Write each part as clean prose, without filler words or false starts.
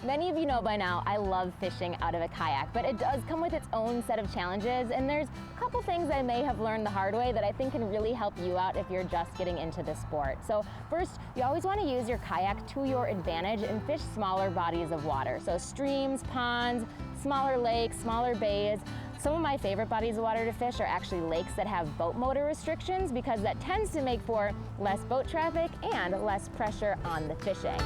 Many of you know by now I love fishing out of a kayak, but it does come with its own set of challenges, and there's a couple things I may have learned the hard way that I think can really help you out if you're just getting into the sport. So first, you always want to use your kayak to your advantage and fish smaller bodies of water. So streams, ponds, smaller lakes, smaller bays. Some of my favorite bodies of water to fish are actually lakes that have boat motor restrictions because that tends to make for less boat traffic and less pressure on the fishing.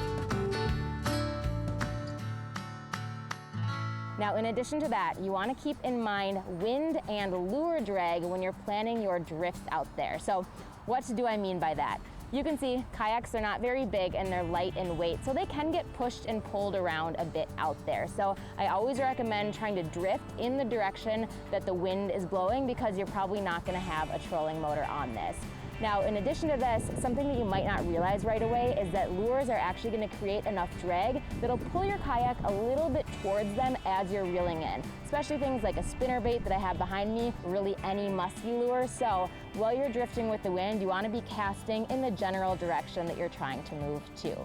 Now, in addition to that, you want to keep in mind wind and lure drag when you're planning your drifts out there. So what do I mean by that? You can see kayaks are not very big and they're light in weight, so they can get pushed and pulled around a bit out there. So I always recommend trying to drift in the direction that the wind is blowing because you're probably not going to have a trolling motor on this. Now, in addition to this, something that you might not realize right away is that lures are actually going to create enough drag that'll pull your kayak a little bit towards them as you're reeling in, especially things like a spinnerbait that I have behind me, really any musky lure. So while you're drifting with the wind, you want to be casting in the general direction that you're trying to move to.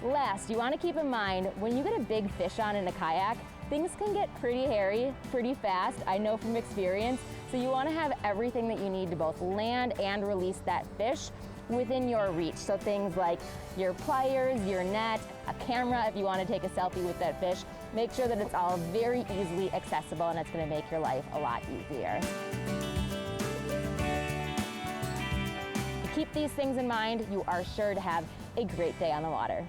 Last, you want to keep in mind when you get a big fish on in a kayak, things can get pretty hairy pretty fast, I know from experience. So you want to have everything that you need to both land and release that fish within your reach. So things like your pliers, your net, a camera if you want to take a selfie with that fish. Make sure that it's all very easily accessible and it's going to make your life a lot easier. Keep these things in mind, you are sure to have a great day on the water.